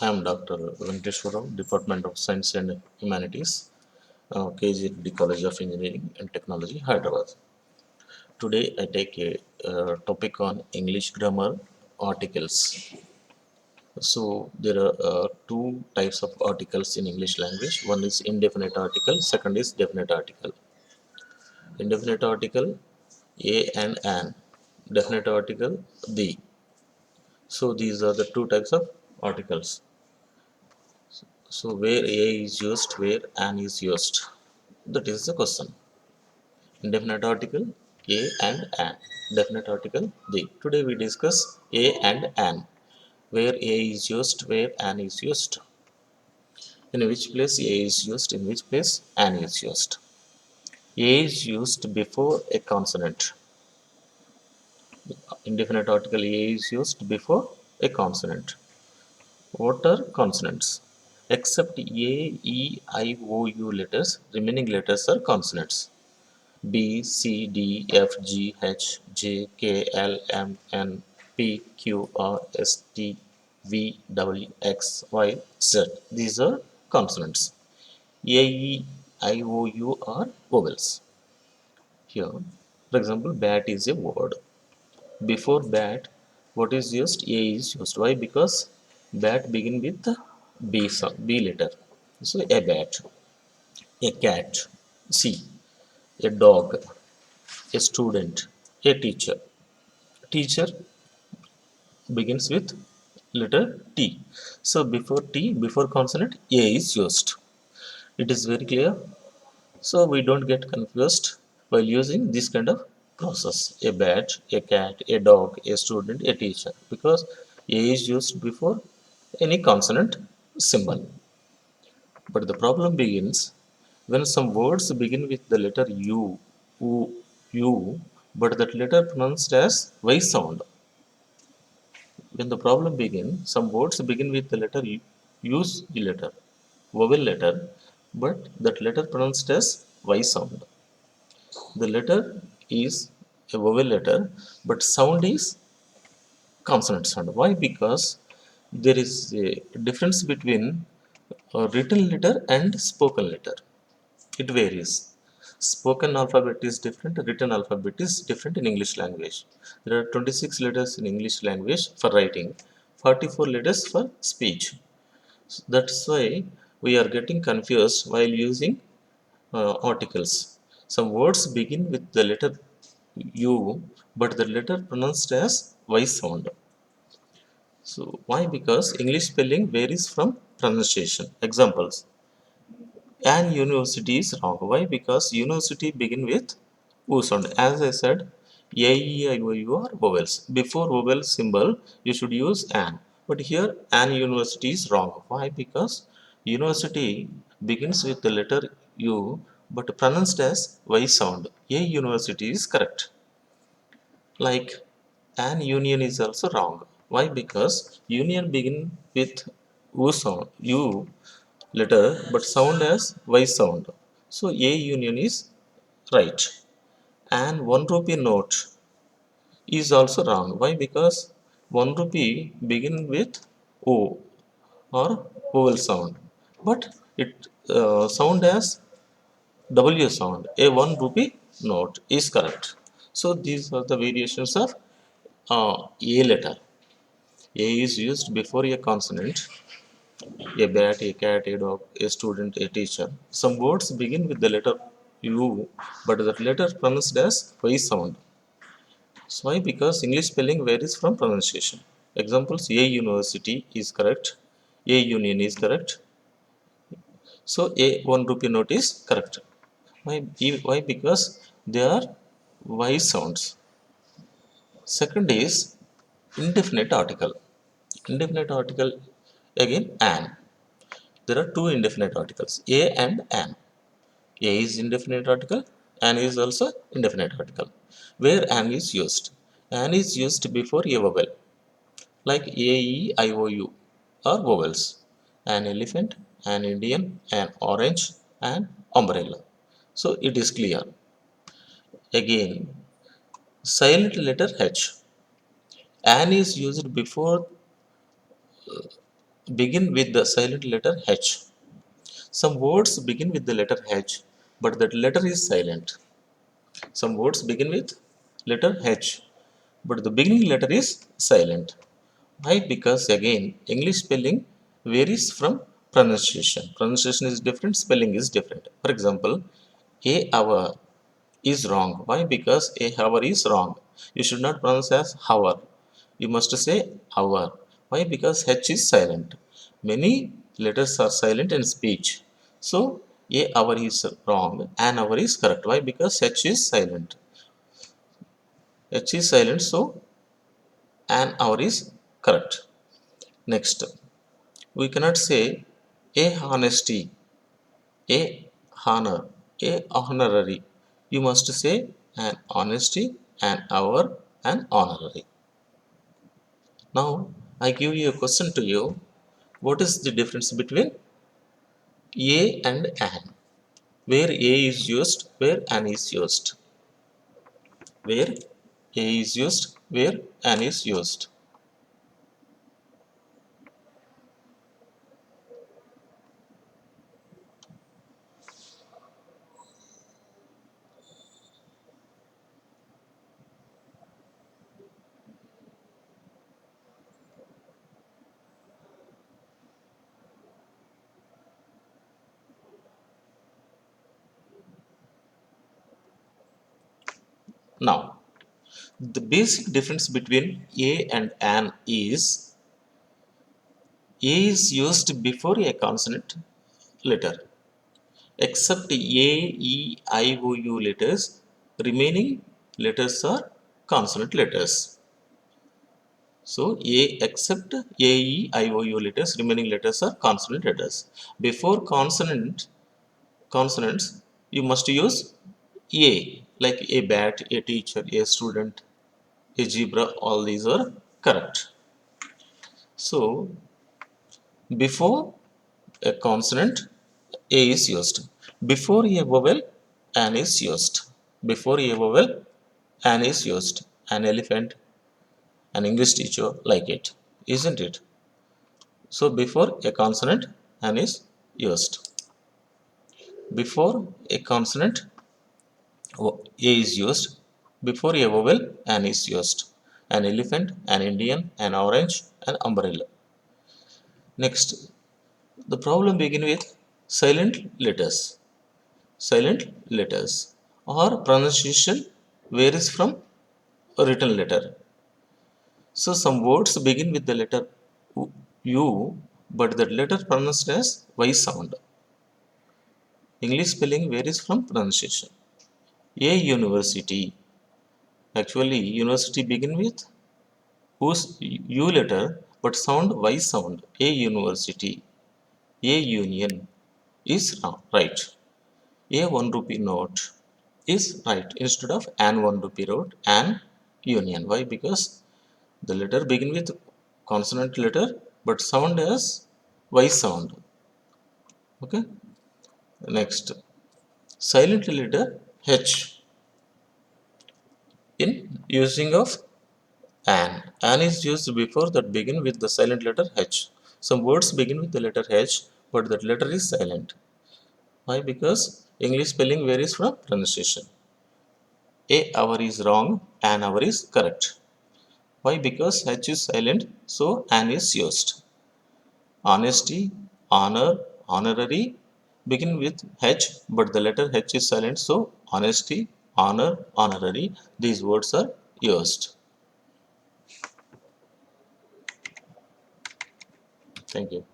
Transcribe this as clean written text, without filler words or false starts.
I am Dr. Venkateshwara, Department of Science and Humanities, KGD College of Engineering and Technology, Hyderabad. Today I take a topic on English grammar articles. So there are two types of articles in English language. One is indefinite article, second is definite article. Indefinite article, a and an. Definite article, the. So these are the two types of articles. So where a is used, where an is used? That is the question. Indefinite article a and an. Definite article the. Today we discuss a and an. Where a is used, where an is used. In which place a is used, in which place an is used. A is used before a consonant. Indefinite article a is used before a consonant. What are consonants? Except A, E, I, O, U letters, remaining letters are consonants. B, C, D, F, G, H, J, K, L, M, N, P, Q, R, S, T, V, W, X, Y, Z. These are consonants. A, E, I, O, U are vowels. Here, for example, bat is a word. Before bat, what is used? A is used. Why? Because bat begin with B sound, B letter. So a bat, a cat, C, a dog, a student, a teacher. Teacher begins with letter T. So before T, before consonant, A is used. It is very clear. So we don't get confused while using this kind of process. A bat, a cat, a dog, a student, a teacher. Because A is used before any consonant symbol. But the problem begins when some words begin with the letter U, but that letter pronounced as Y sound. When the problem begins, some words begin with the letter use the letter, vowel letter, but that letter pronounced as Y sound. The letter is a vowel letter, but sound is consonant sound. Why? Because there is a difference between a written letter and spoken letter. It varies. Spoken alphabet is different, written alphabet is different in English language. There are 26 letters in English language for writing, 44 letters for speech. So that's why we are getting confused while using articles. Some words begin with the letter U, but the letter pronounced as Y sound. So why? Because English spelling varies from pronunciation. Examples: an university is wrong. Why? Because university begin with U sound. As I said, A, E, I, O, U are vowels. Before vowel symbol, you should use an. But here, an university is wrong. Why? Because university begins with the letter U, but pronounced as Y sound. A university is correct. Like an union is also wrong. Why? Because union begin with U sound, U letter, but sound as Y sound. So A union is right. And 1 rupee note is also wrong. Why? Because 1 rupee begin with O or vowel sound, but it sound as W sound. A 1 rupee note is correct. So these are the variations of A letter. A is used before a consonant. A bat, a cat, a dog, a student, a teacher. Some words begin with the letter U, but that letter pronounced as Y sound. So why? Because English spelling varies from pronunciation. Examples: A university is correct, A union is correct. So A 1 rupee note is correct. Why? Why? Because they are Y sounds. Second is indefinite article. Indefinite article, again an. There are two indefinite articles, a and an. A is indefinite article, an is also indefinite article. Where an is used? An is used before a vowel, like A, E, I, O, U are vowels. An elephant, an Indian, an orange, an umbrella. So it is clear. Again, silent letter H. An is used before begin with the silent letter H. Some words begin with the letter H, but that letter is silent. Some words begin with letter H, but the beginning letter is silent. Why? Because again, English spelling varies from pronunciation. Pronunciation is different, spelling is different. For example, a hour is wrong. Why? Because a hour is wrong. You should not pronounce as hour. You must say hour. Why? Because H is silent. Many letters are silent in speech. So a hour is wrong, an hour is correct. Why? Because H is silent. H is silent, so an hour is correct. Next, we cannot say a honesty, a honor, a honorary. You must say an honesty, an hour, an honorary. Now, I give you a question to you. What is the difference between a and an? Where a is used, where an is used. Where a is used, where an is used. Now, the basic difference between a and an is a is used before a consonant letter, except A, E, I, O, U letters, remaining letters are consonant letters. So, A except A, E, I, O, U letters, remaining letters are consonant letters. Before consonants, you must use A, like a bat, a teacher, a student, a zebra, all these are correct. So, before a consonant, A is used. Before a vowel, an is used. Before a vowel, an is used. An elephant, an English teacher, like it, isn't it? So before a consonant, an is used. Before a consonant, A is used. Before a vowel, an is used. An elephant, an Indian, an orange, an umbrella. Next, the problem begins with silent letters. Silent letters or pronunciation varies from a written letter. So some words begin with the letter U, but the letter pronounced as Y sound. English spelling varies from pronunciation. A university. Actually, university begin with whose U letter but sound Y sound. A university. A union is right. A 1 rupee note is right. Instead of an 1 rupee note, an union. Why? Because the letter begin with consonant letter but sound as Y sound. Okay. Next, silent letter H in using of an. An is used before that begin with the silent letter H. Some words begin with the letter H, but that letter is silent. Why? Because English spelling varies from pronunciation. A hour is wrong, an hour is correct. Why? Because H is silent, so an is used. Honesty, honor, honorary begin with H, but the letter H is silent, so honesty, honor, honorary, these words are used. Thank you.